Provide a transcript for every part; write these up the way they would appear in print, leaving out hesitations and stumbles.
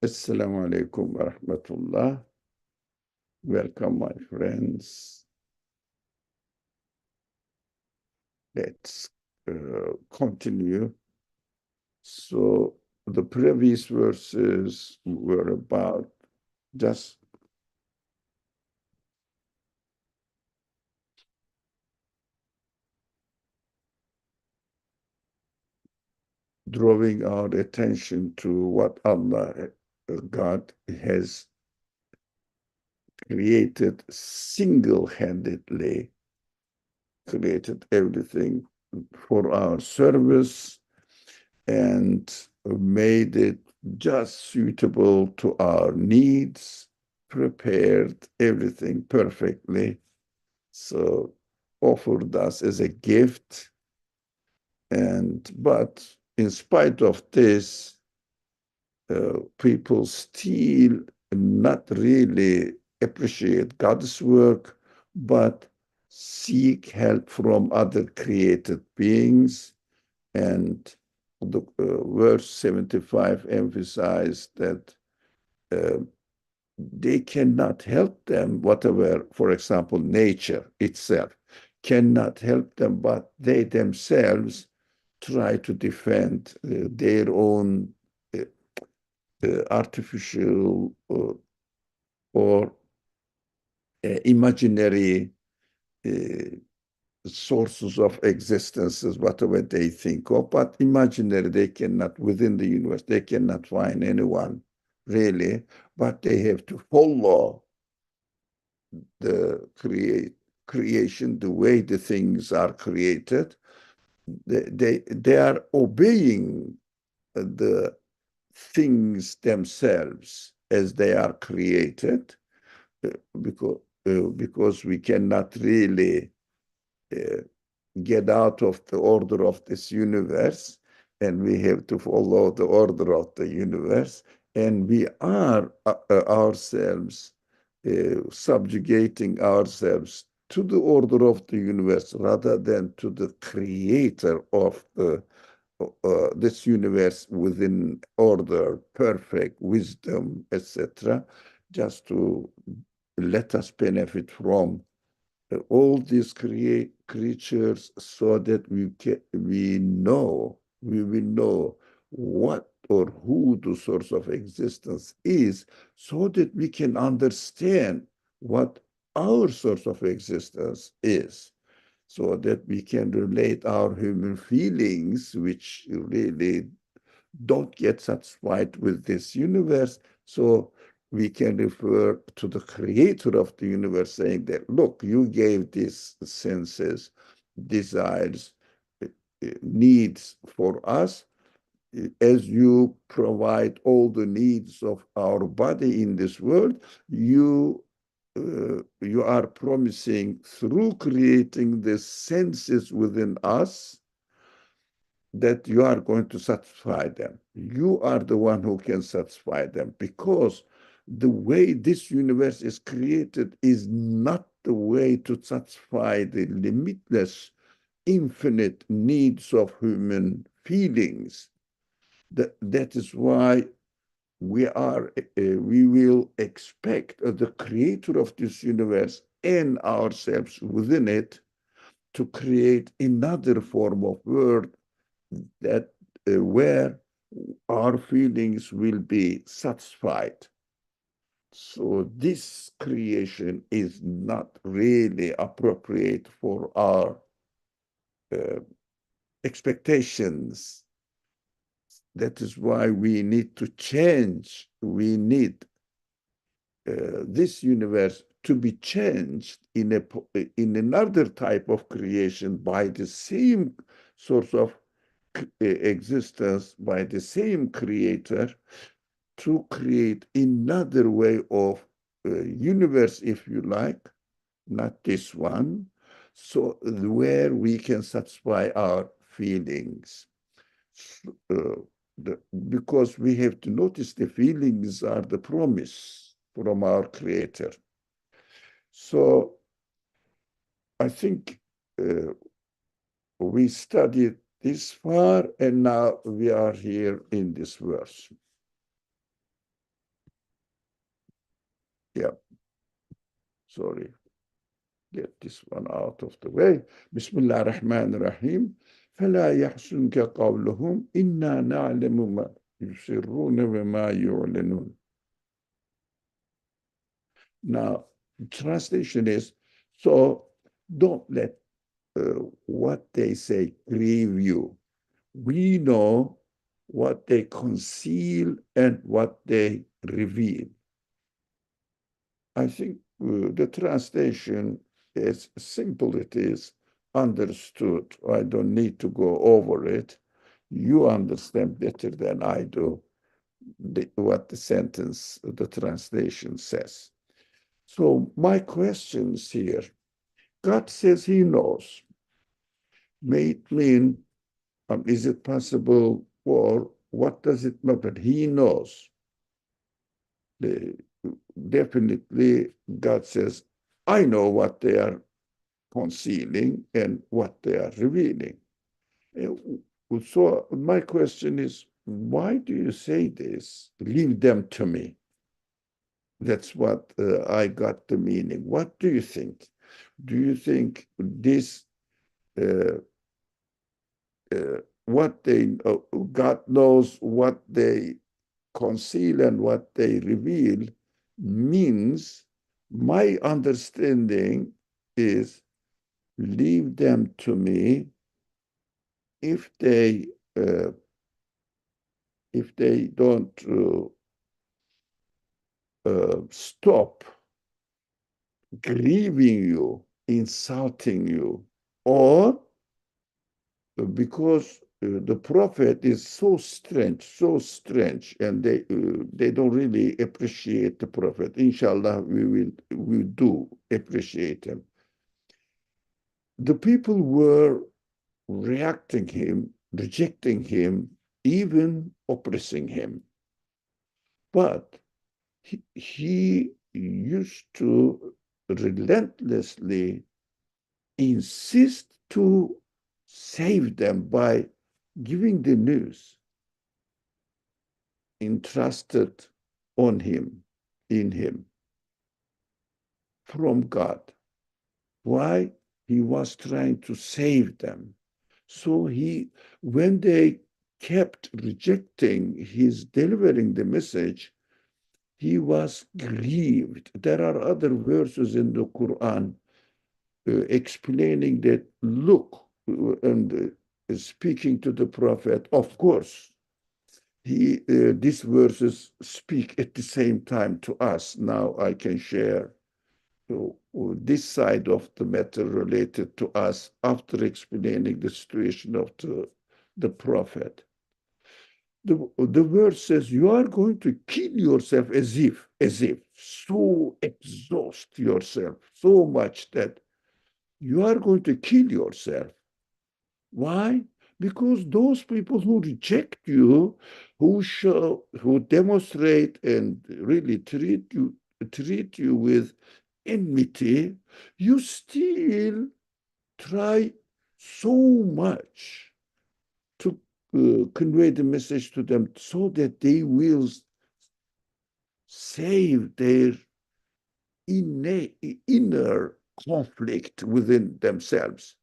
Assalamu alaikum wa rahmatullah. Welcome, my friends. Let's continue. So, the previous verses were about just drawing our attention to what Allah, God, has created single-handedly, created everything for our service and made it just suitable to our needs, prepared everything perfectly, so offered us as a gift. But in spite of this, people still not really appreciate God's work, but seek help from other created beings. And the verse 75 emphasized that uh, they cannot help them, whatever, for example, nature itself cannot help them, but they themselves try to defend their own uh, artificial or imaginary uh, sources of existences, whatever they think of, but imaginary, they cannot, within the universe, they cannot find anyone really, but they have to follow the creation, the way the things are created. They are obeying the things themselves as they are created, uh, because, because we cannot really uh, get out of the order of this universe, and we have to follow the order of the universe. And we are ourselves subjugating ourselves to the order of the universe rather than to the creator of this universe within order, perfect wisdom, etc., just to let us benefit from all these creatures, so that we will know what or who the source of existence is, so that we can understand what our source of existence is, so that we can relate our human feelings, which really don't get satisfied with this universe. So we can refer to the creator of the universe, saying that, look, you gave these senses, desires, needs for us, as you provide all the needs of our body in this world. You are promising, through creating the senses within us, that you are going to satisfy them. You are the one who can satisfy them, because the way this universe is created is not the way to satisfy the limitless, infinite needs of human feelings. That is why we will expect the creator of this universe and ourselves within it to create another form of world, that where our feelings will be satisfied. So this creation is not really appropriate for our uh, expectations. That is why we need to change. We need this universe to be changed in another type of creation by the same source of existence, by the same creator, to create another way of universe, if you like, not this one, so where we can satisfy our feelings. Uh, because we have to notice the feelings are the promise from our creator. So I think we studied this far, and now we are here in this verse. Yeah, sorry. Get this one out of the way. Bismillah ar-Rahman ar-Rahim. فلا يحزنك قولهم إنا نعلم ما يسرون وما يعلنون. Now, translation is, so don't let what they say grieve you. We know what they conceal and what they reveal. I think the translation, as simple it is, understood. I don't need to go over it. You understand better than I do what the sentence, the translation says. So my questions here, God says he knows. May it mean, is it possible, or what does it matter? He knows. Definitely, God says, I know what they are concealing and what they are revealing. So my question is, why do you say this? Leave them to me. That's what I got the meaning. What do you think? Do you think this, uh, what they, God knows what they conceal and what they reveal means, my understanding is, leave them to me. If they uh, don't stop grieving you, insulting you, or because the prophet is so strange, and they don't really appreciate the prophet. Inshallah, we do appreciate him. The people were rejecting him, even oppressing him. But he used to relentlessly insist to save them by giving the news entrusted on him, in him, from God. Why? He was trying to save them. So when they kept rejecting his delivering the message, he was grieved. There are other verses in the Quran explaining that, look, and speaking to the prophet, of course, these verses speak at the same time to us. Now I can share this side of the matter related to us after explaining the situation of the prophet. The verse says, you are going to kill yourself as if, so exhaust yourself so much that you are going to kill yourself. Why? Because those people who reject you, who demonstrate and really treat you with enmity, you still try so much to convey the message to them so that they will save their inner conflict within themselves.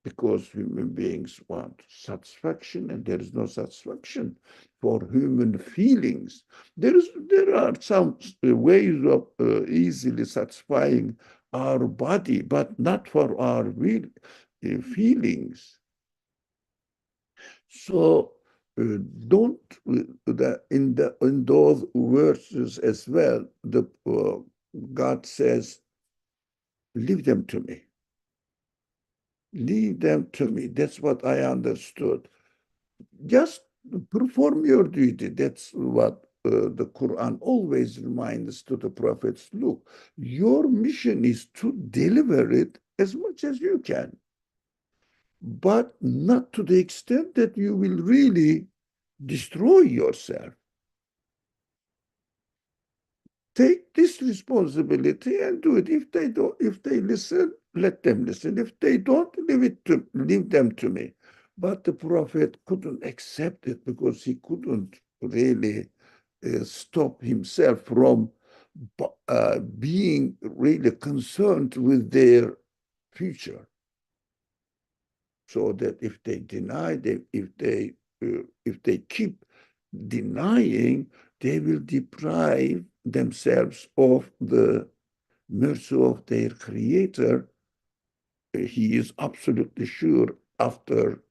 Because human beings want satisfaction, and there is no satisfaction for human feelings. There are some ways of easily satisfying our body, but not for our feelings. So don't in those verses as well, God says, leave them to me. Leave them to me. That's what I understood. Just perform your duty. That's what the Quran always reminds to the prophets. Look, your mission is to deliver it as much as you can, but not to the extent that you will really destroy yourself. Take this responsibility and do it. If they listen, let them listen. If they don't, leave them to me. But the prophet couldn't accept it because he couldn't really stop himself from being really concerned with their future, so that if they deny, if they keep denying, they will deprive themselves of the mercy of their Creator. He is absolutely sure after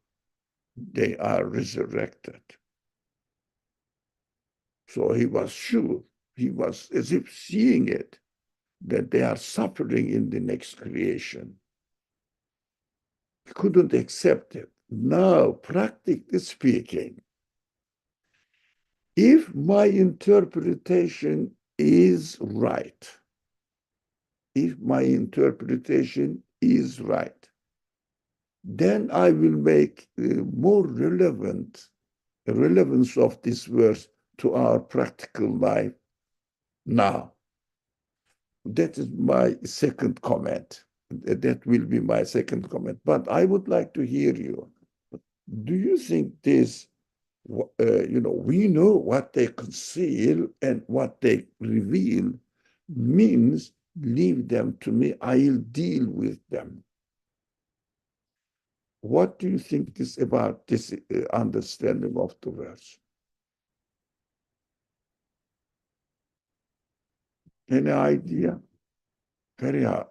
they are resurrected. So he was sure, he was as if seeing it, that they are suffering in the next creation. He couldn't accept it. Now, practically speaking, if my interpretation is right, if my interpretation is right, then I will make more relevance of this verse to our practical life now. That is my second comment. That will be my second comment. But I would like to hear you. Do you think this, we know what they conceal and what they reveal means leave them to me, I'll deal with them. What do you think is about this understanding of the verse? Any idea? Very hard.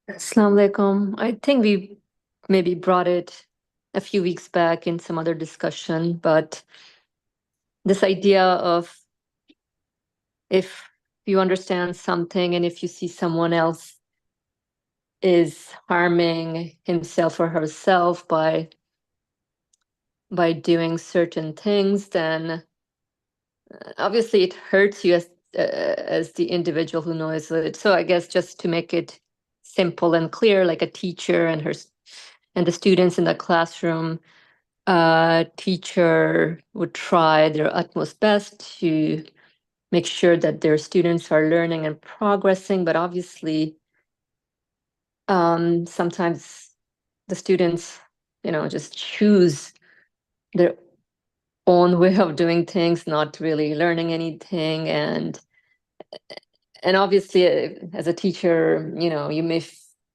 Assalamu alaikum. I think we maybe brought it a few weeks back in some other discussion, but this idea of if you understand something and if you see someone else is harming himself or herself by doing certain things, then obviously it hurts you as the individual who knows it. So I guess just to make it simple and clear, like a teacher and the students in the classroom, teacher would try their utmost best to make sure that their students are learning and progressing, but obviously sometimes the students just choose their own way of doing things, not really learning anything. And obviously as a teacher, you may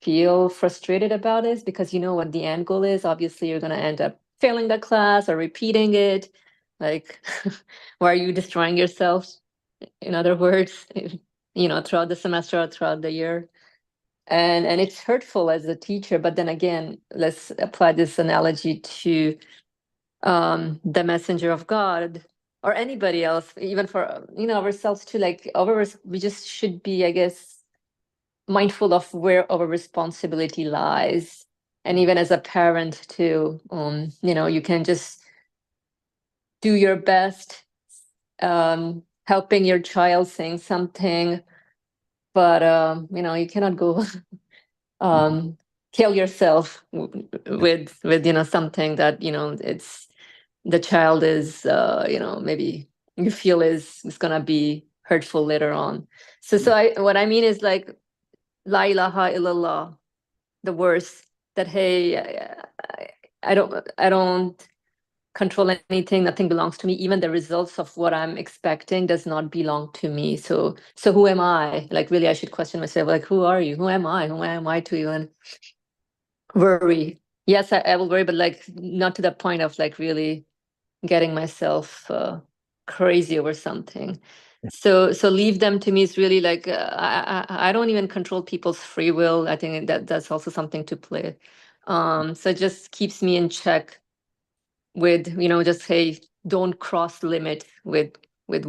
feel frustrated about this because you know what the end goal is. Obviously you're going to end up failing the class or repeating it. Like why are you destroying yourself, in other words, throughout the semester or throughout the year? And it's hurtful as a teacher. But then again, let's apply this analogy to the messenger of God or anybody else, even for ourselves too. Like we just should be, I guess, mindful of where our responsibility lies. And even as a parent too, you can just do your best, helping your child saying something, but you cannot go kill yourself with something that it's the child is maybe you feel is gonna be hurtful later on. So what I mean is like la ilaha illallah, the words that, hey, I don't control anything, nothing belongs to me, even the results of what I'm expecting does not belong to me. So who am I? Like really I should question myself, like who are you? Who am I to even worry? Yes, I will worry, but like not to the point of like really getting myself crazy over something. So leave them to me is really like I don't even control people's free will. I think that's also something to play. So it just keeps me in check with just, hey, don't cross limit with where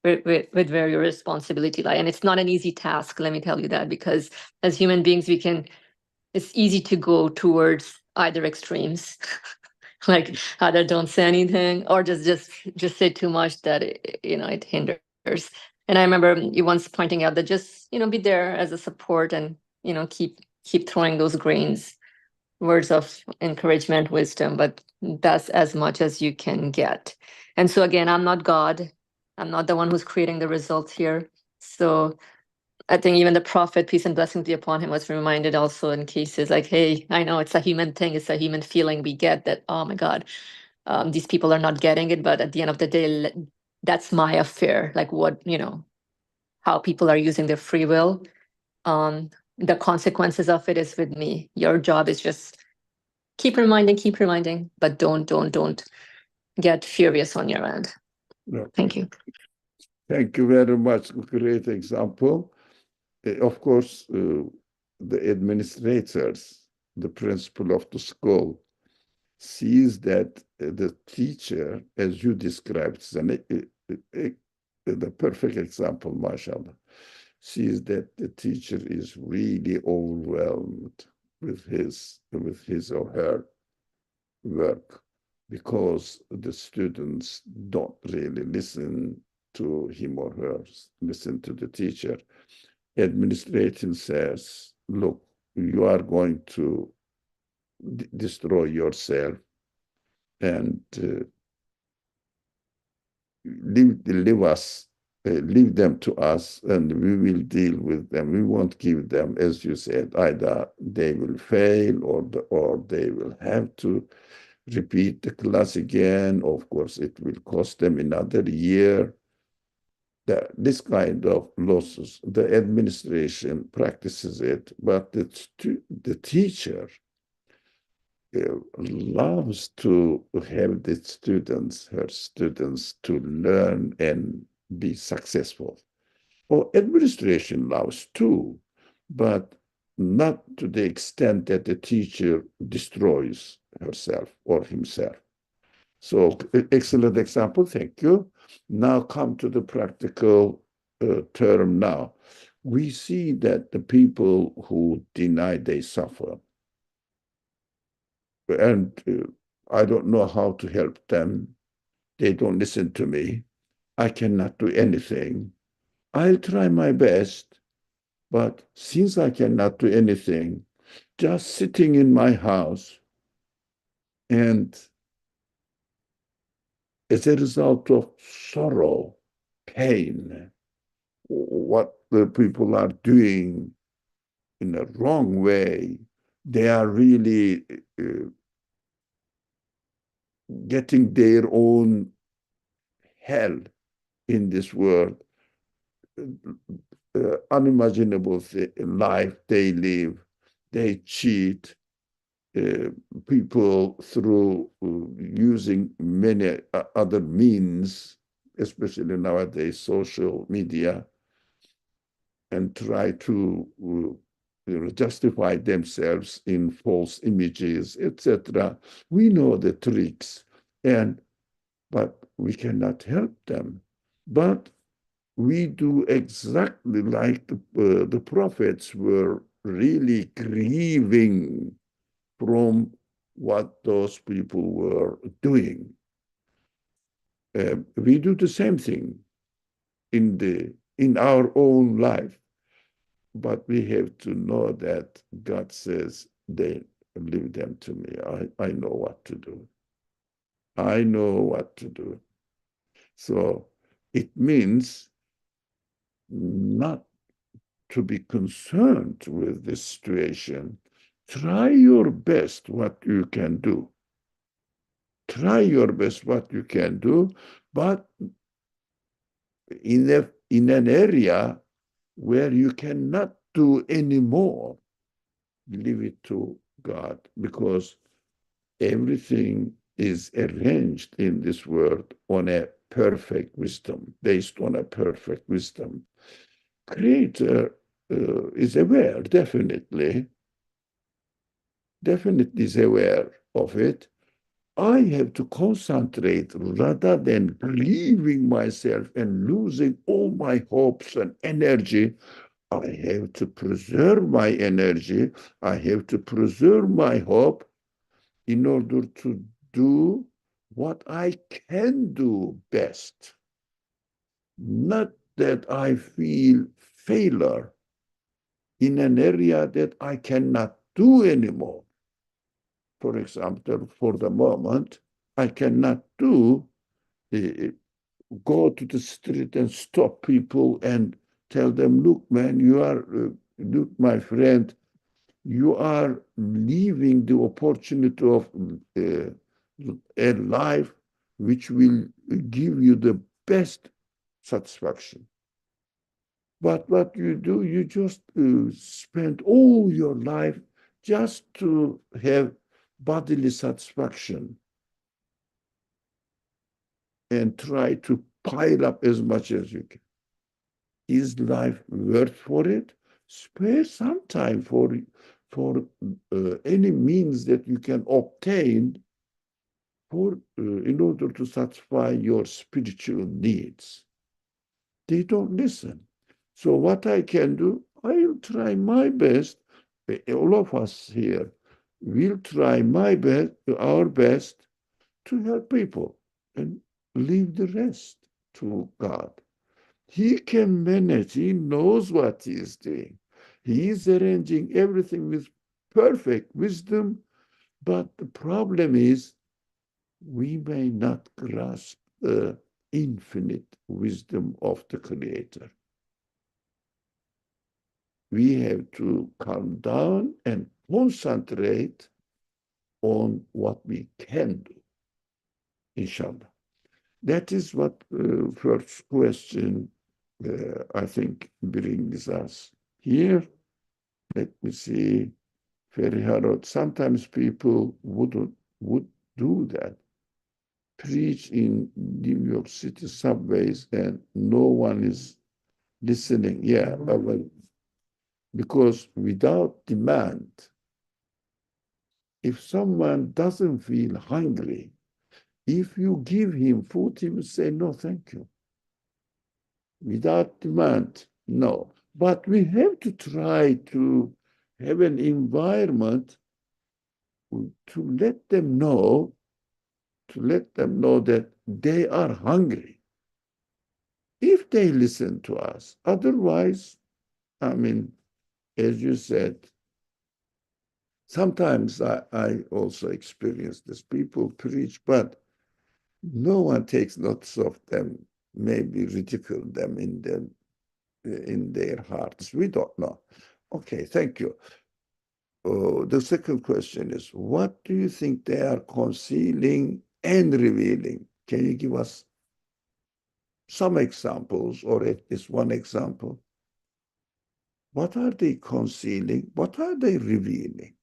with where your responsibility lie. And it's not an easy task, let me tell you that, because as human beings it's easy to go towards either extremes. Like either don't say anything or just say too much that it hinders. And I remember you once pointing out that just be there as a support and keep throwing those grains, words of encouragement, wisdom, but that's as much as you can get. And so again, I'm not God. I'm not the one who's creating the results here. So I think even the prophet, peace and blessings be upon him, was reminded also in cases like, hey, I know it's a human thing, it's a human feeling. We get that, oh my God, these people are not getting it, but at the end of the day, that's my affair. Like what, how people are using their free will. The consequences of it is with me. Your job is just keep reminding, but don't get furious on your end. No. Thank you. Thank you very much. Great example. Of course, the administrators, the principal of the school, sees that the teacher, as you described, is the perfect example, mashallah, sees that the teacher is really overwhelmed with his or her work because the students don't really listen to him or her, listen to the teacher. Administration says, look, you are going to destroy yourself and leave them to us, and we will deal with them. We won't give them, as you said, either they will fail or they will have to repeat the class again. Of course, it will cost them another year. This kind of losses, the administration practices it, but the teacher loves to have her students to learn and be successful. Or administration loves too, but not to the extent that the teacher destroys herself or himself. So excellent example, thank you. Now come to the practical term now. We see that the people who deny they suffer. And I don't know how to help them. They don't listen to me. I cannot do anything. I'll try my best, but since I cannot do anything, just sitting in my house and as a result of sorrow, pain, what the people are doing in a wrong way, they are really getting their own hell in this world. Unimaginable life they live. They cheat people through using many other means, especially nowadays, social media, and try to justify themselves in false images, etc. We know the tricks, but we cannot help them. But we do exactly like the prophets were really grieving from what those people were doing. We do the same thing in our own life, but we have to know that God says, they leave them to me. I know what to do. I know what to do. So it means not to be concerned with this situation. Try your best what you can do. Try your best what you can do, but in an area where you cannot do any more, leave it to God, because everything is arranged in this world on a perfect wisdom, based on a perfect wisdom. Creator is aware, definitely is aware of it. I have to concentrate rather than grieving myself and losing all my hopes and energy. I have to preserve my energy. I have to preserve my hope in order to do what I can do best. Not that I feel failure in an area that I cannot do anymore. For example, for the moment, I cannot go to the street and stop people and tell them, look, man, look, my friend, you are leaving the opportunity of a life which will give you the best satisfaction. But what you do, you just spend all your life just to have bodily satisfaction and try to pile up as much as you can. Is life worth for it? Spare some time for any means that you can obtain for in order to satisfy your spiritual needs. They don't listen. So what I can do, I'll try my best. All of us here will try my best, our best, to help people and leave the rest to God. He can manage. He knows what he is doing. He is arranging everything with perfect wisdom. But the problem is we may not grasp the infinite wisdom of the Creator. We have to calm down and concentrate on what we can do, inshallah. That is what first question, I think, brings us here. Let me see. Feriharot. Sometimes people would do that. Preach in New York City subways and no one is listening. Yeah, well, because without demand, if someone doesn't feel hungry, if you give him food, he will say, no, thank you. Without demand, no. But we have to try to have an environment to let them know that they are hungry. If they listen to us, otherwise, I mean, as you said, sometimes I also experience this. People preach, but no one takes notice of them, maybe ridicule them in their hearts. We don't know. Okay, thank you. The second question is, what do you think they are concealing and revealing? Can you give us some examples, or at least one example? What are they concealing? What are they revealing?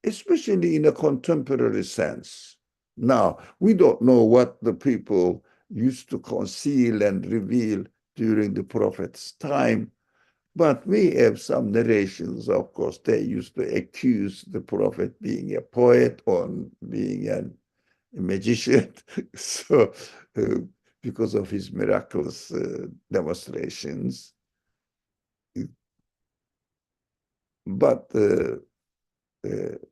Especially in a contemporary sense. Now, we don't know what the people used to conceal and reveal during the prophet's time, but we have some narrations, of course. They used to accuse the prophet being a poet or being a magician. So, because of his miraculous demonstrations. But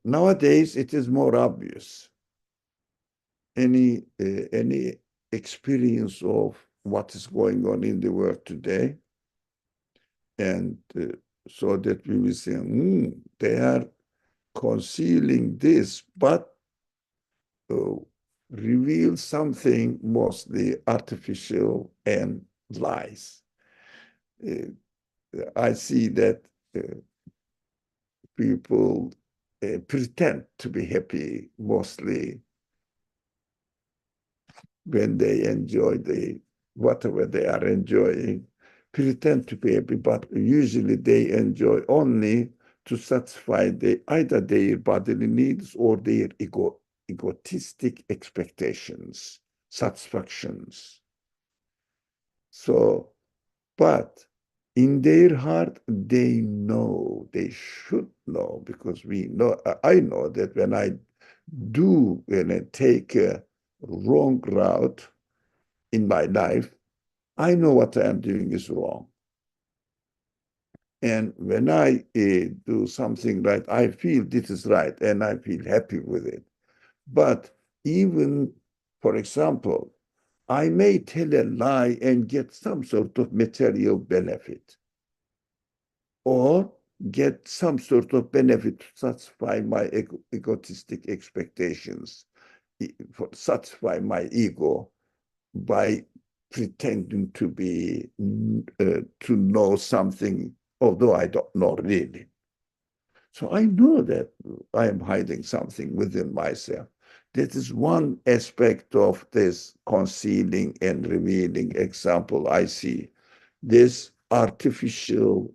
nowadays, it is more obvious. Any experience of what is going on in the world today, and so that we will say, they are concealing this, but reveal something mostly artificial and lies. I see that people pretend to be happy mostly when they enjoy whatever they are enjoying, pretend to be happy, but usually they enjoy only to satisfy either their bodily needs or their egotistic expectations, satisfactions. So, but in their heart, they know, they should know, because I know that when I take a wrong route in my life, I know what I am doing is wrong. And when I do something right, I feel this is right and I feel happy with it. But even, for example, I may tell a lie and get some sort of material benefit, or get some sort of benefit to satisfy my egotistic expectations, satisfy my ego by pretending to know something, although I don't know really. So I know that I am hiding something within myself. That is one aspect of this concealing and revealing example I see. This artificial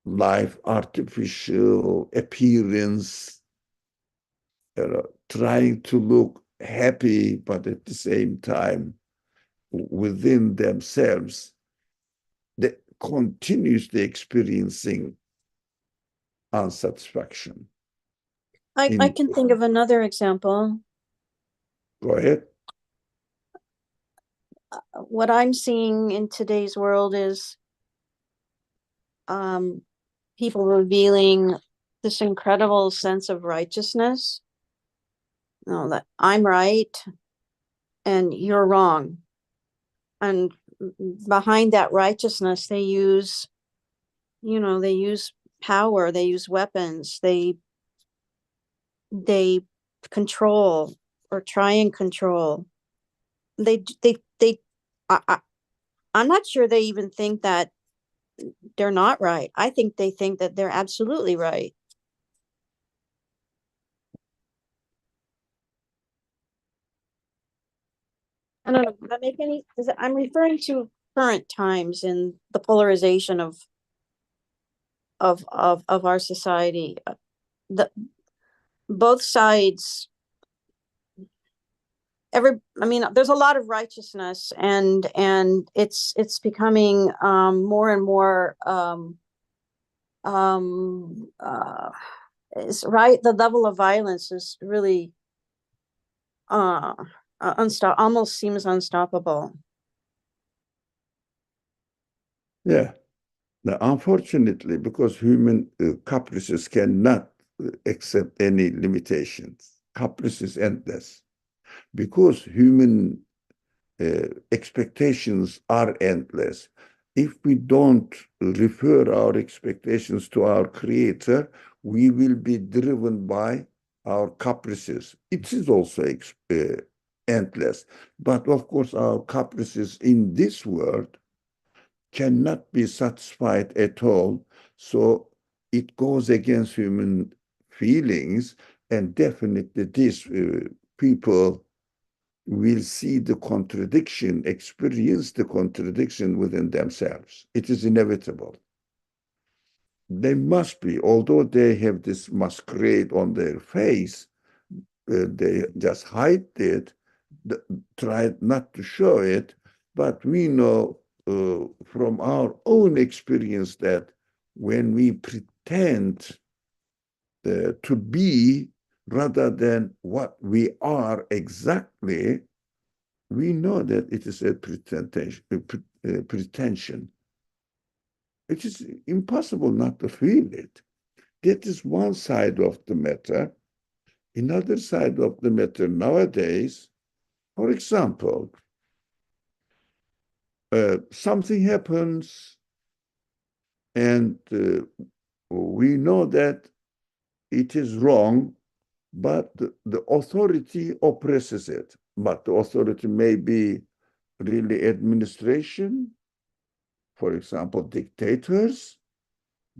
life, artificial appearance, trying to look happy, but at the same time, within themselves, they continuously experiencing unsatisfaction. I can think of another example. Go ahead. What I'm seeing in today's world is people revealing this incredible sense of righteousness. You know, that I'm right and you're wrong. And behind that righteousness, they use power, they use weapons, they control or try and control. I'm not sure they even think that they're not right. I think they think that they're absolutely right. I don't know. Does that make any? I'm referring to current times and the polarization of our society. Both sides. There's a lot of righteousness, and it's becoming more and more. It's right. The level of violence is really almost seems unstoppable. Yeah. Now, unfortunately, because human caprices cannot accept any limitations, caprice is endless. Because human expectations are endless. If we don't refer our expectations to our Creator, we will be driven by our caprices. It is also endless. But of course, our caprices in this world cannot be satisfied at all. So it goes against human feelings, and definitely these people will see the contradiction, experience the contradiction within themselves. It is inevitable. They must be, although they have this masquerade on their face, they just hide it, try not to show it, but we know from our own experience that when we pretend to be rather than what we are exactly, we know that it is a pretension. It is impossible not to feel it. That is one side of the matter. Another side of the matter nowadays, for example, something happens and we know that it is wrong, but the authority oppresses it. But the authority may be really administration, for example, dictators.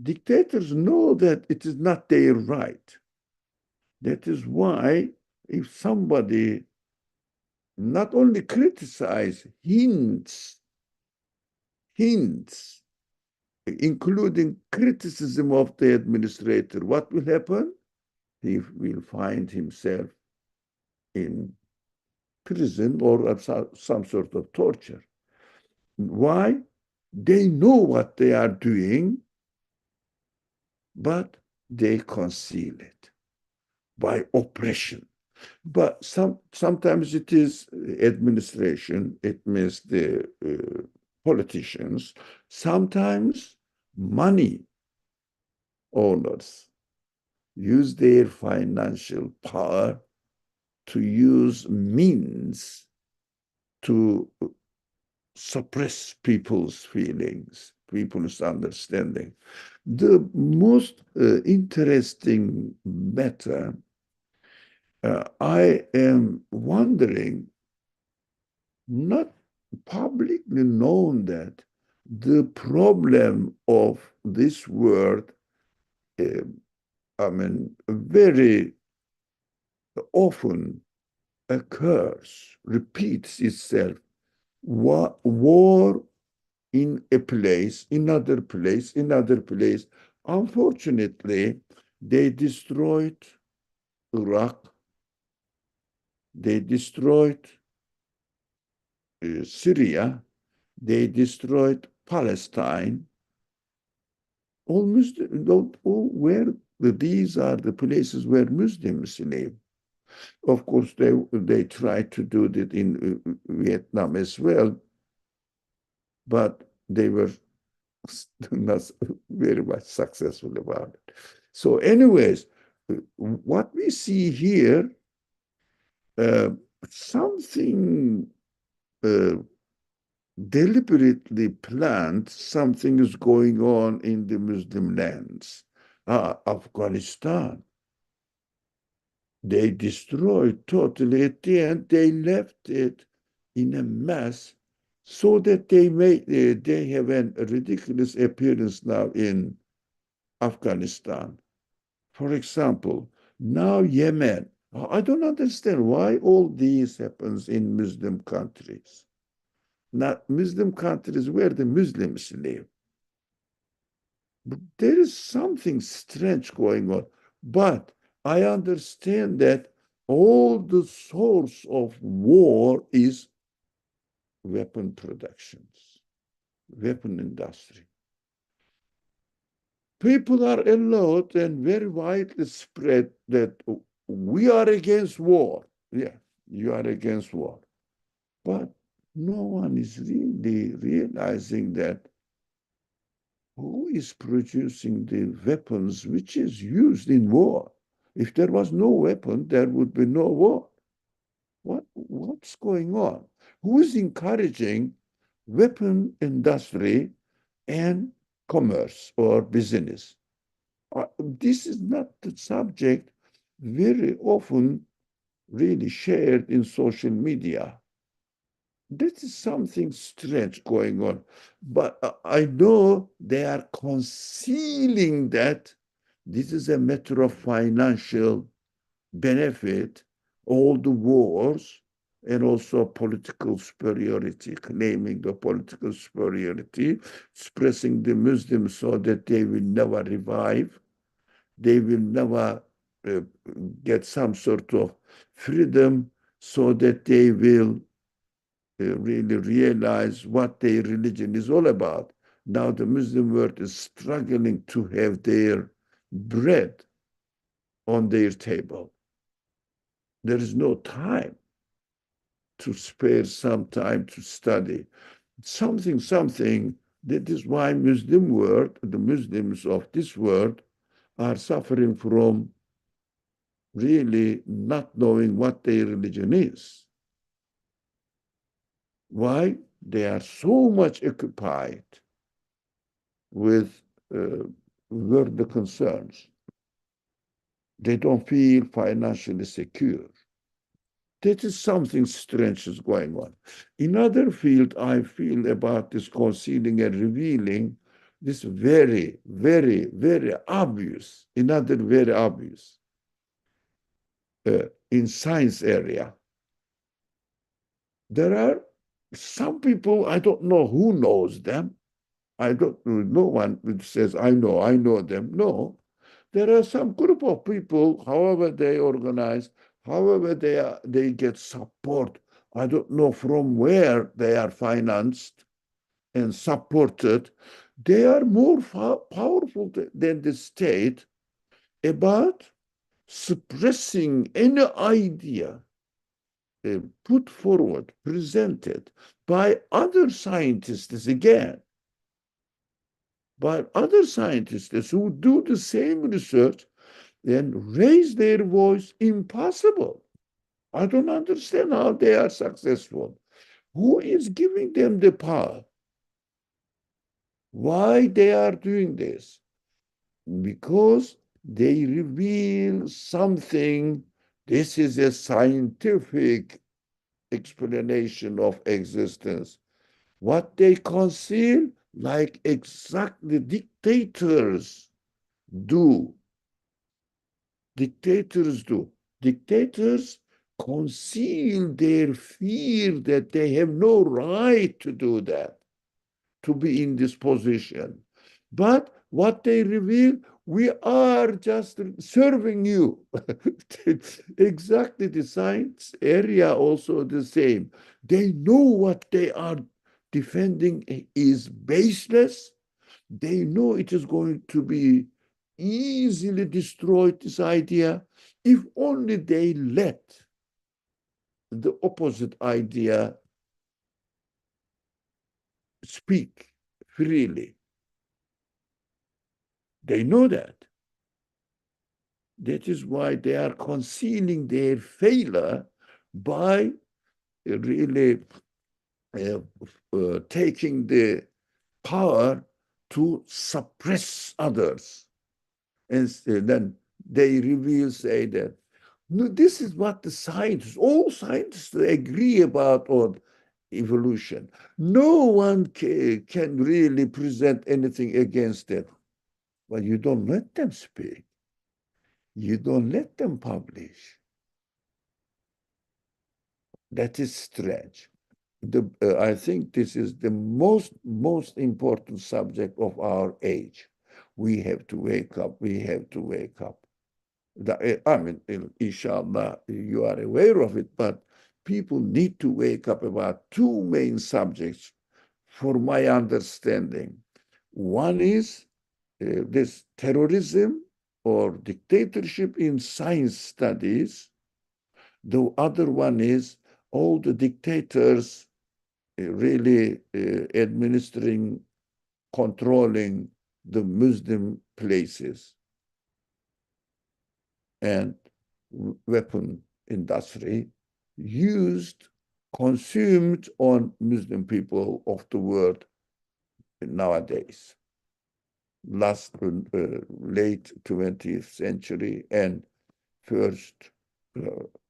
Dictators know that it is not their right. That is why if somebody not only criticize, hints, including criticism of the administrator, what will happen? He will find himself in prison or some sort of torture. Why? They know what they are doing, but they conceal it by oppression. But sometimes it is administration, it means the politicians, sometimes money owners use their financial power to use means to suppress people's feelings, people's understanding. The most interesting matter, I am wondering, not publicly known, that the problem of this world, very often occurs, repeats itself. War in a place, in another place, in another place. Unfortunately, they destroyed Iraq, they destroyed Syria, they destroyed Palestine. All Muslim, where these are the places where Muslims live. Of course, they tried to do that in Vietnam as well, but they were not very much successful about it. So anyways, what we see here, something deliberately planned, something is going on in the Muslim lands. Afghanistan, they destroyed totally. At the end, they left it in a mess so that they have a ridiculous appearance now in Afghanistan. For example, now Yemen. I don't understand why all this happens in Muslim countries. Not Muslim countries where the Muslims live. But there is something strange going on. But I understand that all the source of war is weapon productions, weapon industry. People are allowed and very widely spread that we are against war. Yeah, you are against war. But no one is really realizing that who is producing the weapons which is used in war? If there was no weapon, there would be no war. What's going on? Who is encouraging weapon industry and commerce or business? This is not the subject very often really shared in social media. This is something strange going on. But I know they are concealing that this is a matter of financial benefit, all the wars, and also political superiority, claiming the political superiority, expressing the Muslims so that they will never revive, they will never get some sort of freedom so that they will really realize what their religion is all about. Now the Muslim world is struggling to have their bread on their table. There is no time to spare some time to study. Something. That is why Muslim world, the Muslims of this world, are suffering from really not knowing what their religion is. Why? They are so much occupied with worldly concerns. They don't feel financially secure. That is something strange is going on. In other field, I feel about this concealing and revealing, this very, very, very obvious, another very obvious, in science area. There are some people, I don't know who knows them. I don't know, no one says, I know them. No, there are some group of people, however they organize, however they get support. I don't know from where they are financed and supported. They are more powerful than the state about suppressing any idea put forward, presented by other scientists again, by other scientists who do the same research and raise their voice. Impossible. I don't understand how they are successful. Who is giving them the power? Why they are doing this? Because they reveal something. This is a scientific explanation of existence. What they conceal, like exactly dictators do. Dictators do. Dictators conceal their fear that they have no right to do that. to be in this position. But what they reveal, we are just serving you. Exactly the science area also the same. They know what they are defending is baseless. They know it is going to be easily destroyed, this idea, if only they let the opposite idea speak freely. They know that. That is why they are concealing their failure by really taking the power to suppress others. And then they reveal, say that, no, this is what the scientists, all scientists agree about on evolution. No one can really present anything against it. But you don't let them speak. You don't let them publish. That is strange. I think this is the most important subject of our age. We have to wake up. We have to wake up. I mean, inshallah, you are aware of it, but people need to wake up about two main subjects for my understanding. One is this terrorism or dictatorship in science studies. The other one is all the dictators really administering, controlling the Muslim places and weapon industry used, consumed on Muslim people of the world nowadays. Late 20th century and first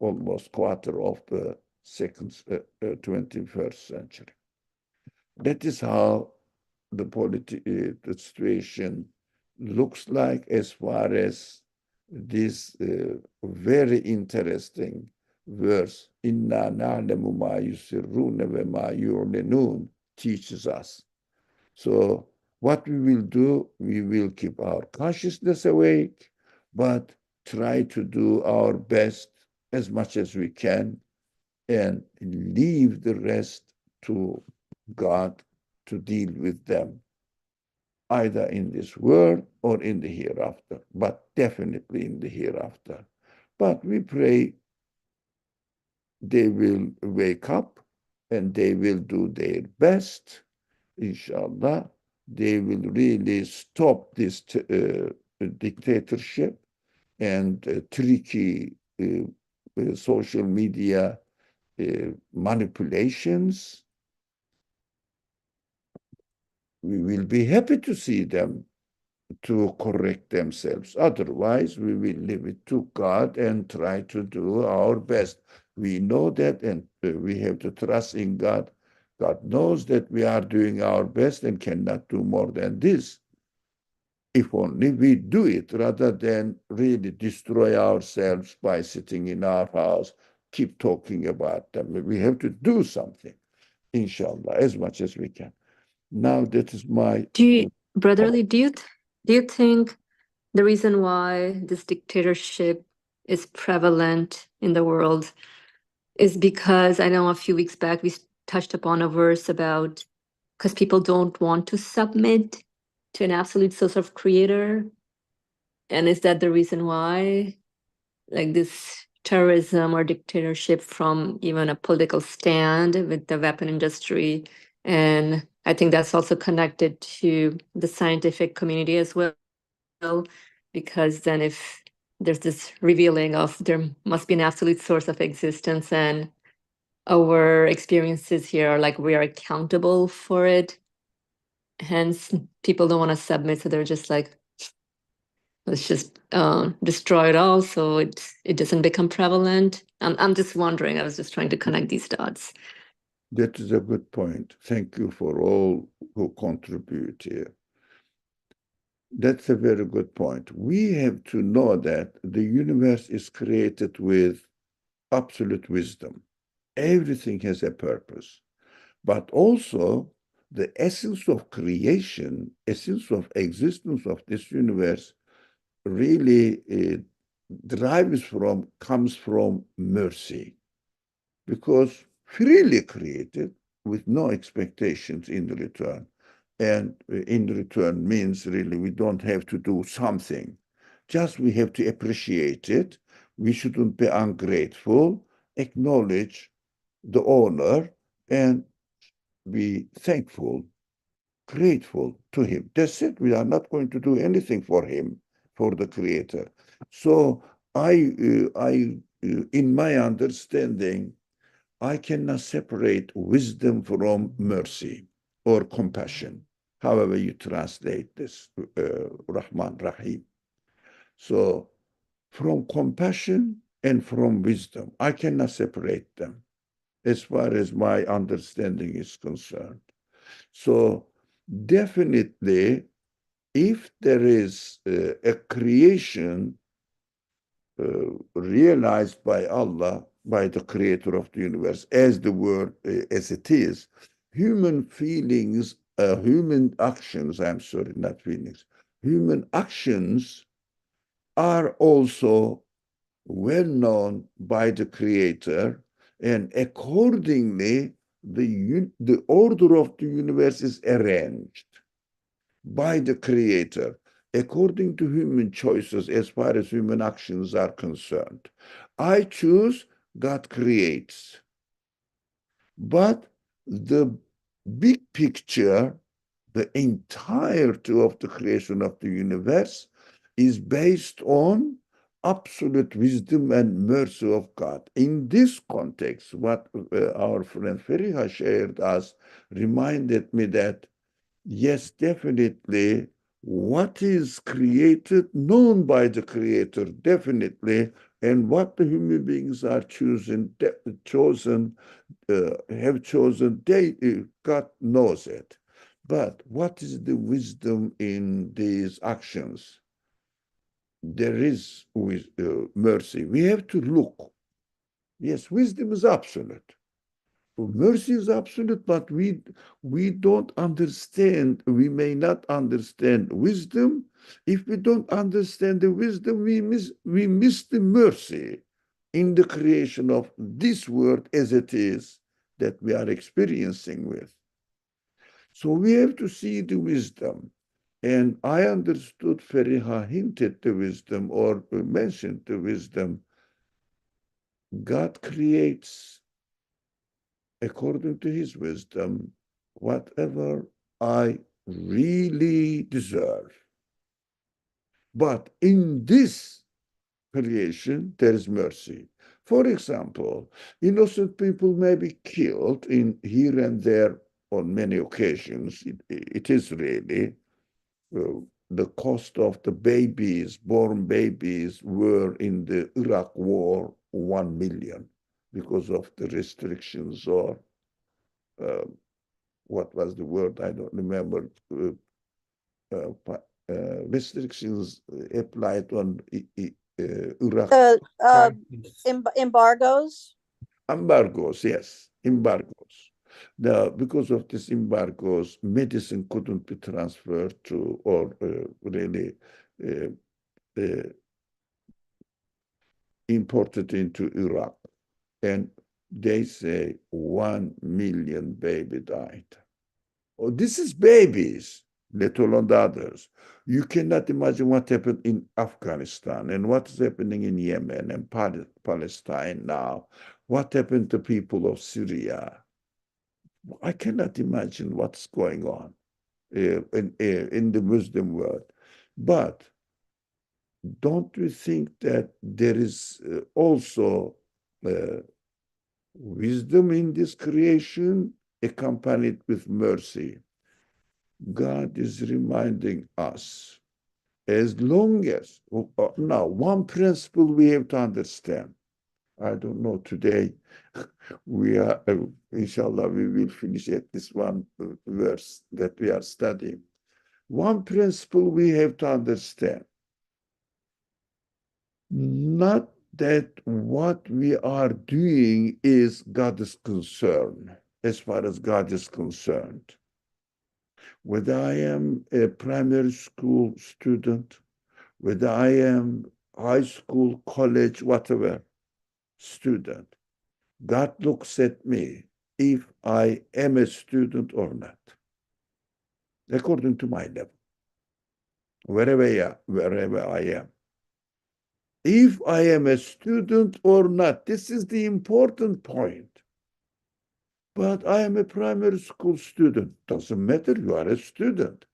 almost quarter of the 21st century. That is how the situation looks like as far as this very interesting verse, Inna na'lamu ma yusirruna wa ma yu'linun, teaches us. So what we will do, we will keep our consciousness awake, but try to do our best as much as we can and leave the rest to God to deal with them, either in this world or in the hereafter, but definitely in the hereafter. But we pray they will wake up and they will do their best, inshallah. They will really stop this dictatorship and tricky social media manipulations. We will be happy to see them to correct themselves. Otherwise, we will leave it to God and try to do our best. We know that, and we have to trust in God. God knows that we are doing our best and cannot do more than this. If only we do it rather than really destroy ourselves by sitting in our house, keep talking about them. We have to do something, inshallah, as much as we can. Now that is my... Brotherly, do you think the reason why this dictatorship is prevalent in the world is because, I know a few weeks back we touched upon a verse about because people don't want to submit to an absolute source of creator? And is that the reason why, like, this terrorism or dictatorship from even a political stand with the weapon industry? And I think that's also connected to the scientific community as well, because then if there's this revealing of there must be an absolute source of existence and our experiences here are like we are accountable for it, hence people don't want to submit, so they're just like, let's just destroy it all so it doesn't become prevalent. I'm just wondering, I was just trying to connect these dots. That is a good point. Thank you for all who contribute here. That's a very good point. We have to know that the universe is created with absolute wisdom. Everything has a purpose. But also, the essence of creation, essence of existence of this universe really comes from mercy, because freely created with no expectations in return. And in return means really we don't have to do something. Just we have to appreciate it. We shouldn't be ungrateful, acknowledge the owner, and be thankful, grateful to him. That's it. We are not going to do anything for him, for the creator. So in my understanding, I cannot separate wisdom from mercy or compassion, however you translate this, Rahman, Rahim. So from compassion and from wisdom, I cannot separate them as far as my understanding is concerned. So definitely, if there is a creation realized by Allah, by the creator of the universe, as the word, as it is, human feelings, human actions, I'm sorry, not feelings, human actions are also well known by the creator, and accordingly, the order of the universe is arranged by the creator according to human choices as far as human actions are concerned. I choose, God creates. But the big picture, the entirety of the creation of the universe is based on absolute wisdom and mercy of God. In this context, what our friend Feriha shared us reminded me that yes, definitely. What is created, known by the creator, definitely, and what the human beings are have chosen, God knows it. But what is the wisdom in these actions? There is mercy. We have to look. Yes, wisdom is absolute. Mercy is absolute, but we don't understand, we may not understand wisdom. If we don't understand the wisdom, we miss the mercy in the creation of this world as it is that we are experiencing with. So we have to see the wisdom. And I understood Feriha hinted the wisdom or mentioned the wisdom. God creates according to his wisdom, whatever I really deserve. But in this creation, there is mercy. For example, innocent people may be killed in here and there on many occasions. It is really the cost of the babies, born babies, were in the Iraq war 1 million because of the restrictions or what was the word? I don't remember. Restrictions applied on Iraq. Embargoes. Embargoes, yes, embargoes. Now, because of these embargoes, medicine couldn't be transferred to or really imported into Iraq. And they say 1 million baby died. Oh, this is babies, let alone the others. You cannot imagine what happened in Afghanistan and what is happening in Yemen and Palestine now. What happened to people of Syria? I cannot imagine what's going on in the Muslim world. But don't we think that there is also wisdom in this creation accompanied with mercy? God is reminding us, as long as, now, one principle we have to understand. I don't know, today we are, inshallah, we will finish at this one verse that we are studying. One principle we have to understand, not that what we are doing is God's concern, as far as God is concerned. whether I am a primary school student, whether I am high school, college, whatever student, God looks at me if I am a student or not, according to my level, wherever I am. If I am a student or not, this is the important point. But I am a primary school student. Doesn't matter, you are a student.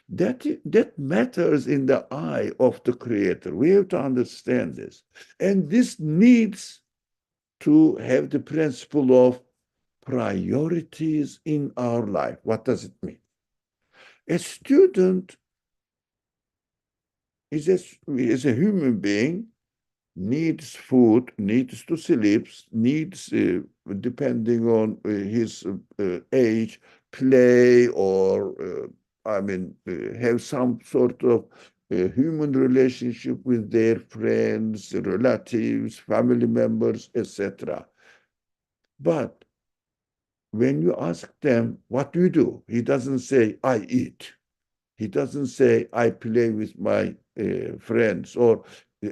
That matters in the eye of the Creator. We have to understand this. And this needs to have the principle of priorities in our life. What does it mean? A student is a human being, needs food, needs to sleep, needs, depending on his age, play or, have some sort of human relationship with their friends, relatives, family members, etc. But when you ask them, what do you do? He doesn't say, I eat. He doesn't say, I play with my friends or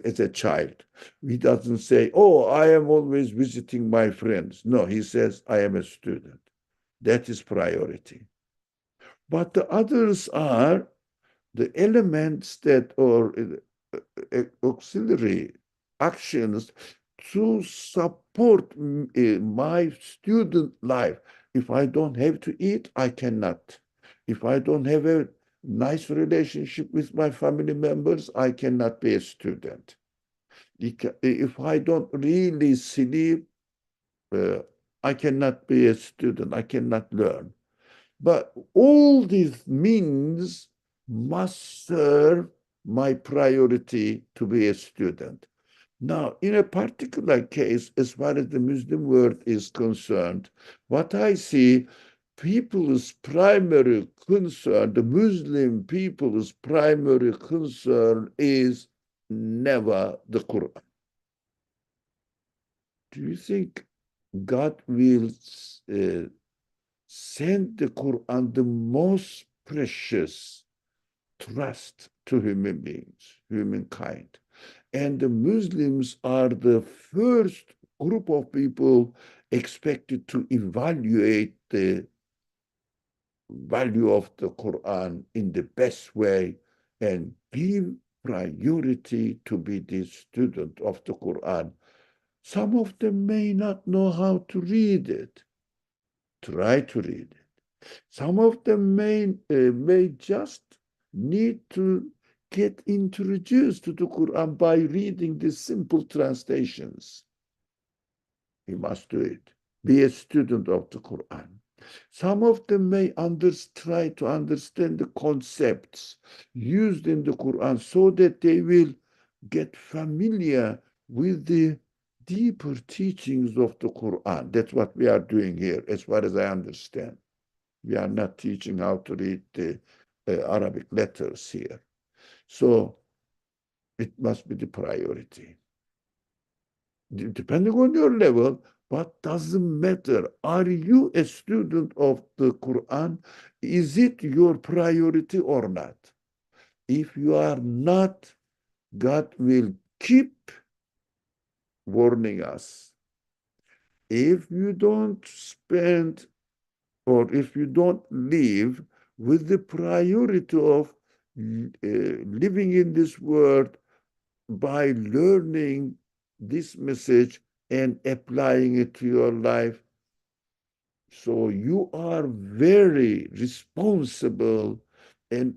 as a child. He doesn't say, oh, I am always visiting my friends. No, he says, I am a student. That is priority. But the others are the elements that are auxiliary actions to support my student life. If I don't have to eat, I cannot. If I don't have a nice relationship with my family members, I cannot be a student. If I don't really sleep, I cannot be a student. I cannot learn. But all these means must serve my priority to be a student. Now, in a particular case, as far as the Muslim world is concerned, what I see, people's primary concern, the Muslim people's primary concern is never the Quran. Do you think God will send the Quran, the most precious trust to human beings, humankind? And the Muslims are the first group of people expected to evaluate the value of the Quran in the best way and give priority to be the student of the Quran. Some of them may not know how to read it. Try to read it. Some of them may just need to get introduced to the Quran by reading the simple translations. He must do it. Be a student of the Quran. Some of them may try to understand the concepts used in the Quran so that they will get familiar with the deeper teachings of the Quran. That's what we are doing here, as far as I understand. We are not teaching how to read the Arabic letters here. So it must be the priority. Depending on your level, but doesn't matter. Are you a student of the Quran? Is it your priority or not? If you are not, God will keep warning us. If you don't spend or if you don't live with the priority of living in this world by learning this message and applying it to your life, so you are very responsible and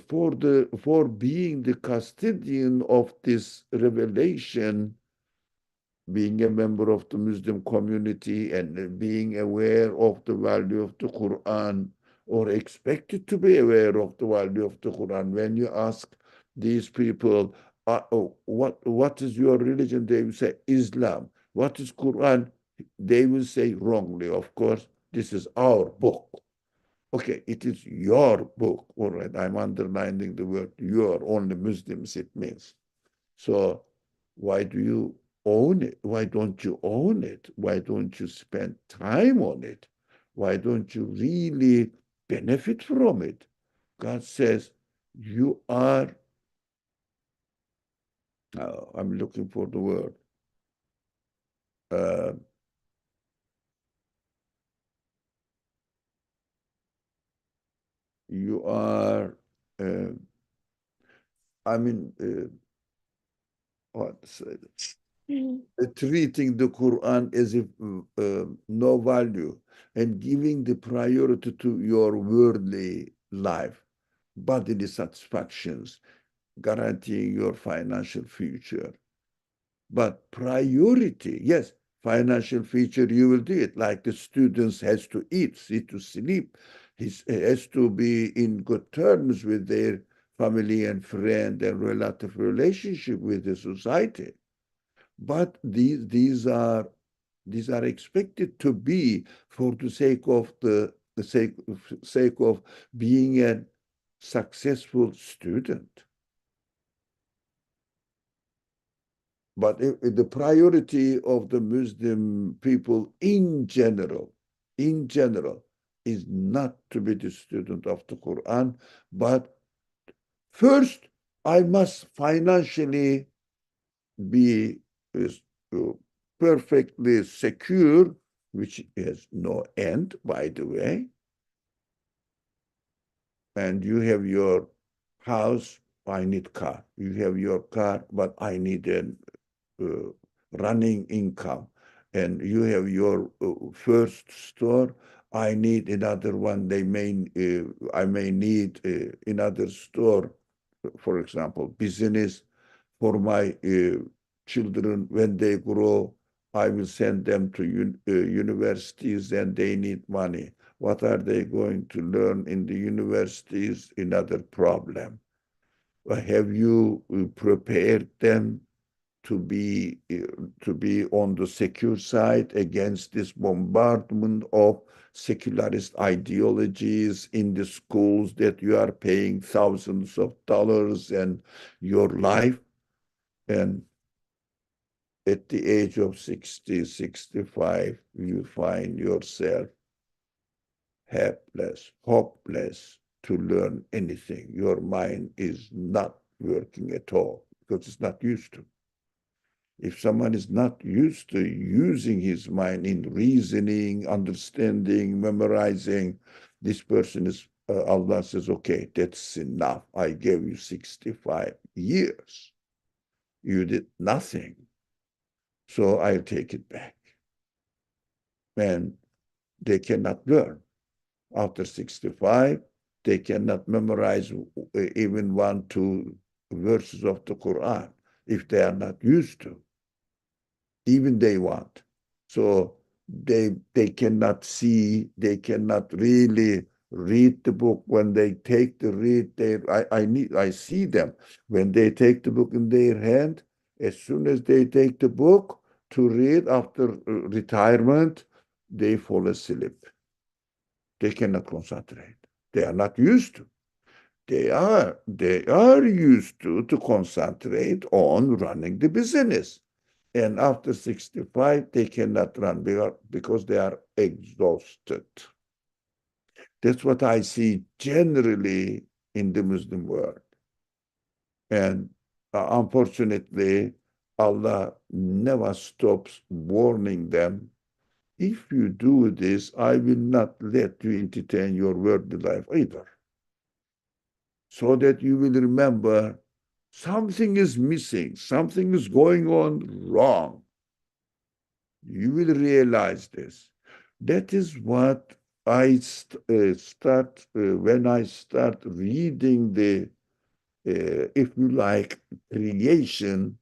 for being the custodian of this revelation, being a member of the Muslim community and being aware of the value of the Quran, or expected to be aware of the value of the Quran. When you ask these people, what is your religion? They will say Islam. What is Quran? They will say wrongly, of course, this is our book. Okay, it is your book. All right, I'm underlining the word your, only Muslims it means. So why do you own it? Why don't you own it? Why don't you spend time on it? Why don't you really benefit from it. God says, you are, I'm looking for the word. You are, I mean, treating the Quran as if no value and giving the priority to your worldly life, bodily satisfactions, guaranteeing your financial future. But priority, yes, financial future, you will do it. Like the students has to eat, to sleep. He has to be in good terms with their family and friend and relative relationship with the society. But these are expected to be for the sake of the sake of being a successful student. But the priority of the Muslim people in general, is not to be the student of the Quran, but first I must financially be perfectly secure, which has no end, by the way. And you have your house, I need car. You have your car, but I need a running income. And you have your first store, I need another one. I may need another store, for example, business for my children. When they grow, I will send them to universities and they need money. What are they going to learn in the universities? Another problem. Have you prepared them to be on the secure side against this bombardment of secularist ideologies in the schools that you are paying thousands of dollars and your life? And at the age of 60, 65, you find yourself helpless, hopeless to learn anything. Your mind is not working at all because it's not used to. If someone is not used to using his mind in reasoning, understanding, memorizing, this person is, Allah says, okay, that's enough. I gave you 65 years. You did nothing. So I'll take it back. And they cannot learn. After 65, they cannot memorize even 1, 2 verses of the Quran if they are not used to. Even they want. So they cannot see, they cannot really read the book. When they take the read, I see them when they take the book in their hand. As soon as they take the book to read after retirement, they fall asleep. They cannot concentrate. They are not used to. They are used to concentrate on running the business. And after 65, they cannot run because they are exhausted. That's what I see generally in the Muslim world. And unfortunately, Allah never stops warning them. If you do this, I will not let you entertain your worldly life either. So that you will remember something is missing, something is going on wrong. You will realize this. That is what I start when I start reading the, if you like, creation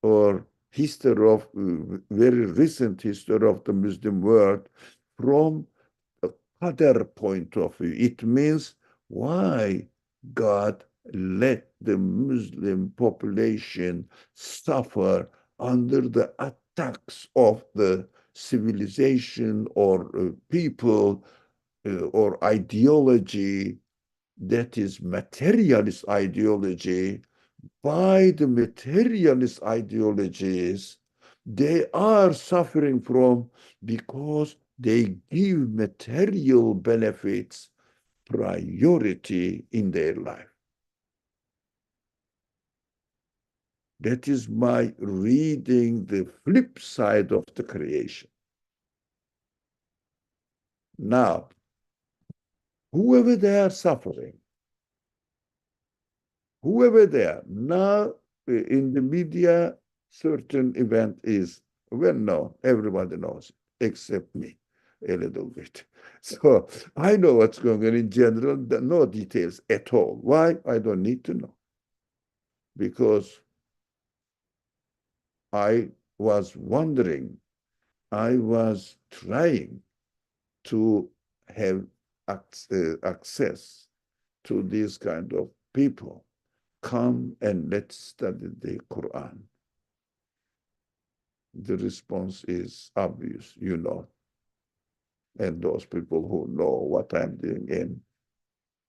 or history of very recent history of the Muslim world from a other point of view. It means why God let the Muslim population suffer under the attacks of the civilization or people or ideology that is materialist ideology. By the materialist ideologies, they are suffering from because they give material benefits priority in their life. That is my reading the flip side of the creation. Now, whoever they are suffering, whoever they are, now in the media, certain event is well known, everybody knows it, except me, a little bit. So I know what's going on in general, no details at all. Why? I don't need to know. Because I was wondering, I was trying to have access to these kind of people. Come and let's study the Quran. The response is obvious, you know. And those people who know what I'm doing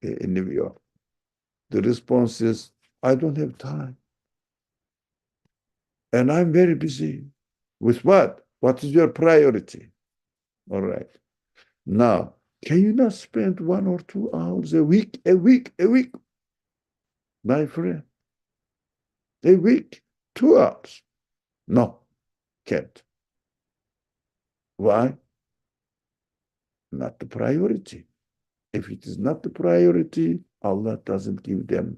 in New York. The response is, I don't have time. And I'm very busy. With what? What is your priority? All right. Now, can you not spend 1 or 2 hours a week, my friend? A week, 2 hours. No, can't. Why? Not the priority. If it is not the priority, Allah doesn't give them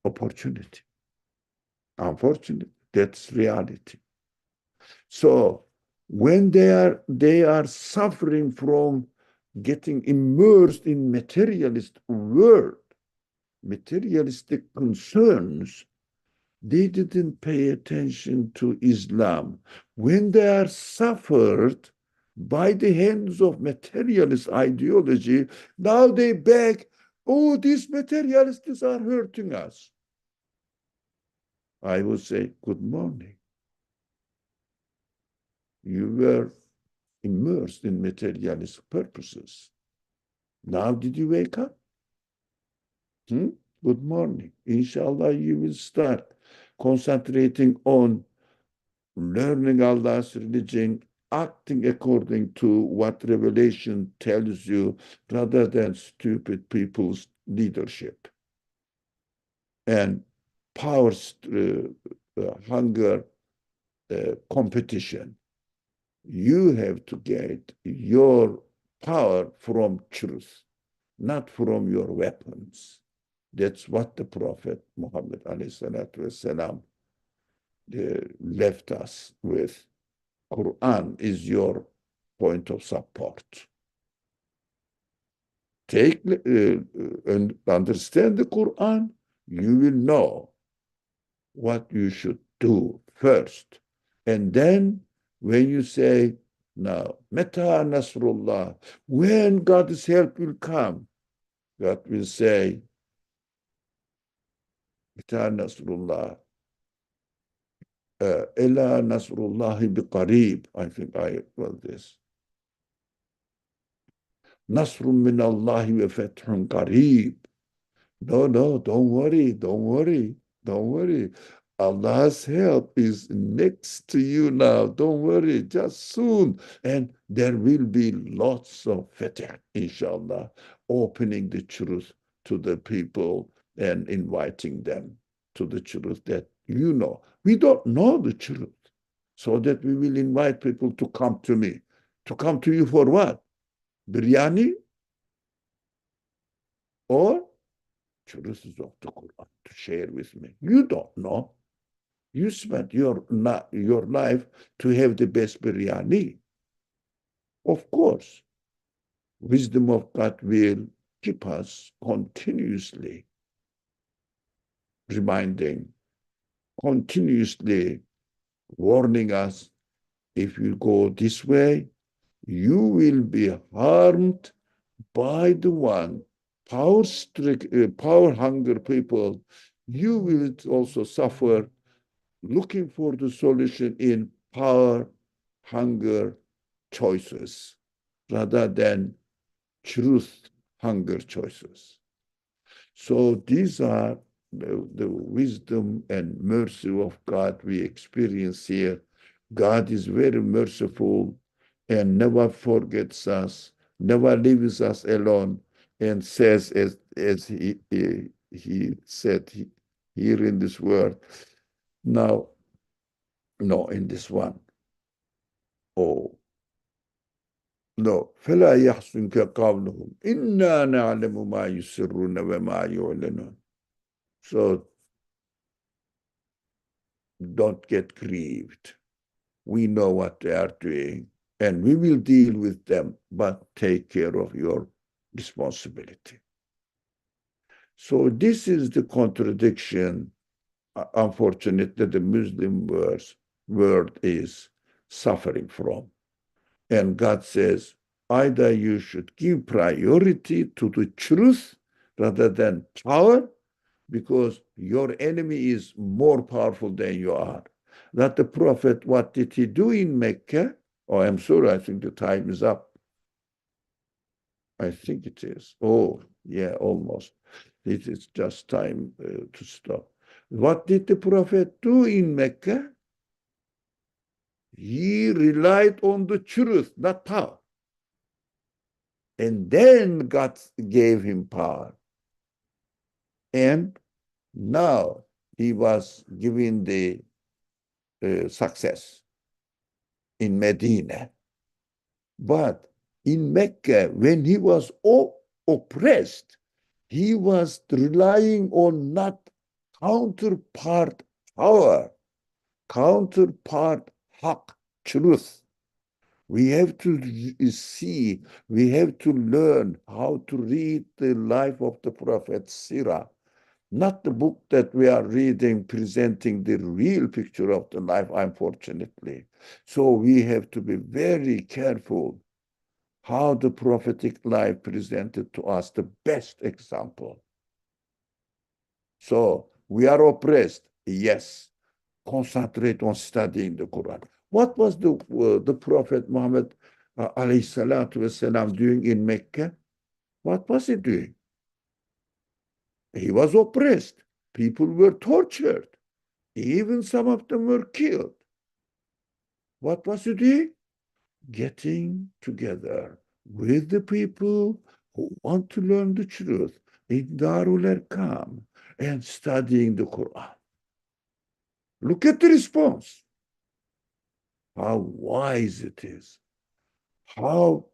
opportunity. Unfortunately, that's reality. So when they are suffering from getting immersed in materialist world, materialistic concerns, they didn't pay attention to Islam. When they are suffered by the hands of materialist ideology, now they beg, oh, these materialists are hurting us. I would say, good morning. You were immersed in materialist purposes. Now did you wake up? Good morning. Inshallah, you will start concentrating on learning Allah's religion, acting according to what revelation tells you, rather than stupid people's leadership and power, hunger, competition. You have to get your power from truth, not from your weapons. That's what the Prophet Muhammad والسلام, left us with. Qur'an is your point of support. Take and understand the Qur'an, you will know what you should do first. And then when you say, now, Meta Nasrullah, when God's help will come, God will say, Meta Nasrullah, Ela Nasrullahi biqarib. I think I wrote this. Nasrun min Allahi wa fathun qarib. No, don't worry, don't worry, don't worry. Allah's help is next to you now. Don't worry, just soon. And there will be lots of fatah, inshallah, opening the truth to the people and inviting them to the truth that you know. We don't know the truth, so that we will invite people to come to me. To come to you for what? Biryani? Or truths of the Quran to share with me. You don't know. You spent your life to have the best biryani. Of course, wisdom of God will keep us continuously reminding, continuously warning us, if you go this way, you will be harmed by the one power hunger people. You will also suffer looking for the solution in power hunger choices rather than truth hunger choices. So these are the wisdom and mercy of God we experience here. God is very merciful and never forgets us, never leaves us alone, and says, as he said here in this word. Now, no, in this one. Oh, no. فلا يحزنك قولهم إنا نعلم ما يسرون وما يعلنون. So don't get grieved. We know what they are doing, and we will deal with them, but take care of your responsibility. So this is the contradiction, unfortunately, the Muslim world is suffering from. And God says, either you should give priority to the truth rather than power, because your enemy is more powerful than you are. That the Prophet, what did he do in Mecca? Oh, I'm sorry, I think the time is up. I think it is. Oh, yeah, almost. It is just time to stop. What did the Prophet do in Mecca? He relied on the truth, not power. And then God gave him power. And now he was given the success in Medina. But in Mecca, when he was oppressed, he was relying on not counterpart power, counterpart haq, truth. We have to see, we have to learn how to read the life of the Prophet Sirah, not the book that we are reading presenting the real picture of the life, unfortunately. So we have to be very careful how the prophetic life presented to us the best example. So we are oppressed, yes. Concentrate on studying the Quran. What was the Prophet Muhammad alayhi salatu wasalam doing in Mecca? What was he doing? He was oppressed. People were tortured. Even some of them were killed. What was he doing? Getting together with the people who want to learn the truth in Darul Arqam and studying the Quran. Look at the response. How wise it is. How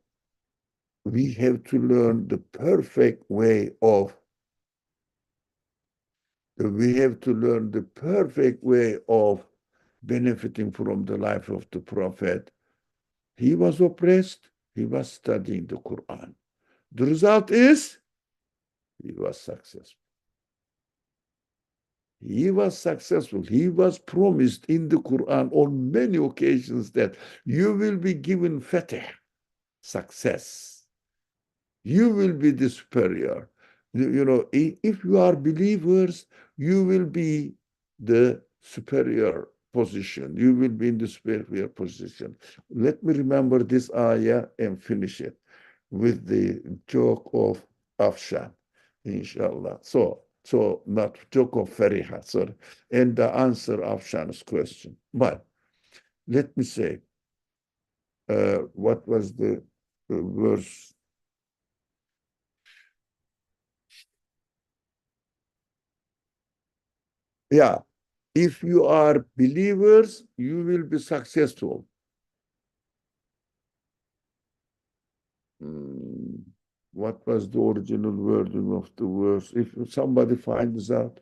we have to learn the perfect way of benefiting from the life of the Prophet. He was oppressed. He was studying the Quran. The result is he was successful. He was successful. He was promised in the Quran on many occasions that you will be given fatih, success. You will be the superior. You know, if you are believers, you will be the superior position. You will be in the superior position. Let me remember this ayah and finish it with the joke of Afshan, inshallah. So not joke of Fariha, sorry, and the answer Afshan's question. But let me say, what was the verse? Yeah, if you are believers, you will be successful. What was the original wording of the verse? If somebody finds out,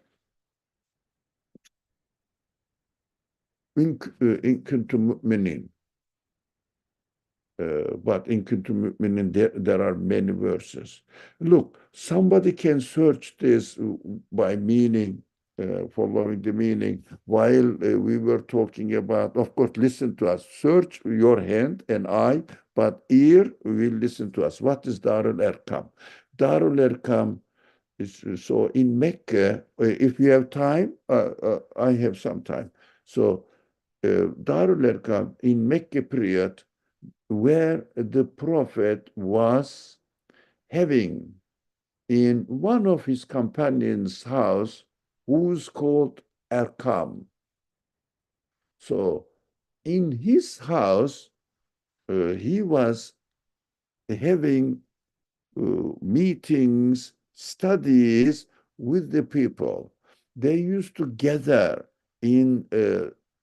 in kuntum mu'minin. But in kuntum mu'minin, there are many verses. Look, somebody can search this by meaning, following the meaning, while we were talking about, of course, listen to us. Search your hand and eye, but ear will listen to us. What is Darul Arqam? Darul Arqam is, so in Mecca, if you have time, I have some time. So Darul Arqam in Mecca period, where the Prophet was having in one of his companions' house, who's called Arqam. So in his house, he was having meetings, studies with the people. They used to gather in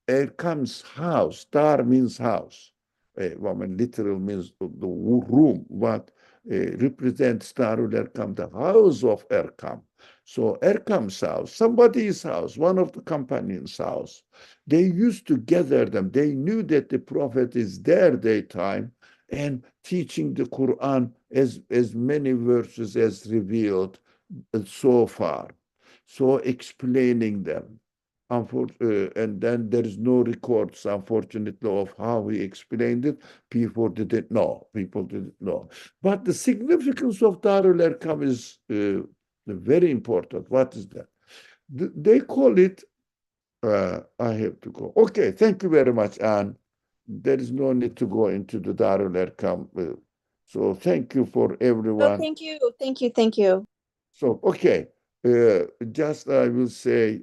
Erkam's house. Dar means house. Woman literal means the room. What represents Darul Erkam, the house of Erkam. So Erkam's house, somebody's house, one of the companions' house. They used to gather them. They knew that the Prophet is there daytime and teaching the Quran as many verses as revealed so far. So explaining them. And then there is no records, unfortunately, of how he explained it. People didn't know. But the significance of Darul Erkam is very important. What is that? They call it, I have to go. Okay, thank you very much, Anne. There is no need to go into the Darul Erkam. So thank you for everyone. Oh, thank you. Thank you. Thank you. So, okay, just I will say,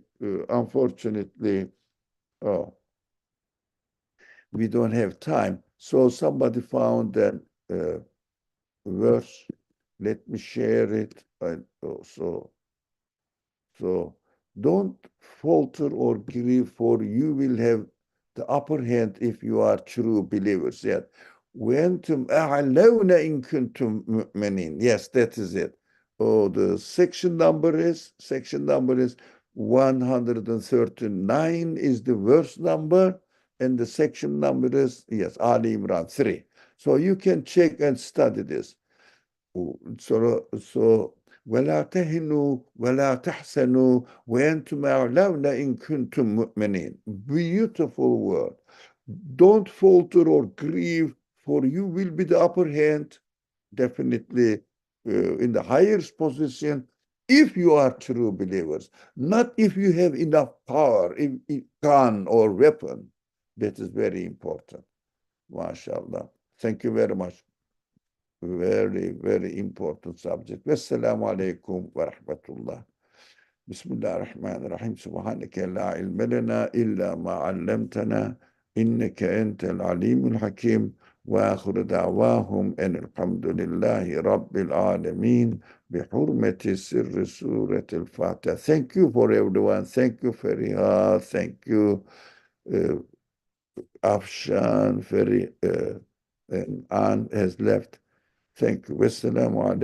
unfortunately, we don't have time. So somebody found a verse. Let me share it. So don't falter or grieve, for you will have the upper hand if you are true believers. Yet, وَأَنْتُمْ أَعْلَوْنَ إِن كُنْتُمْ مُؤْمِنِينَ. Yes, that is it. Oh, the section number is 139 is the verse number, and the section number is, yes, Ali Imran 3. So you can check and study this. So ولا تهنوا ولا تحزنوا وأنتم أعلون إن كنتم مؤمنين. Beautiful word. Don't falter or grieve, for you will be the upper hand, definitely in the highest position, if you are true believers, not if you have enough power, gun or weapon. That is very important. MashaAllah. Thank you very much. Very, very important subject. Wassalamu alaikum wa rahmatullah. Bismillah ar-Rahman ar-Rahim. Subhanaka la ilma lana illa ma 'allamtana innaka antal alimul hakim. Wa akhiru da'wahum an alhamdulillahi rabbil alamin bihurmati sirri surat al-Fatiha. Thank you for everyone. Thank you, Fariha. Thank you, Afshan. And Anne has left. Thank you. Wassalamu alaikum.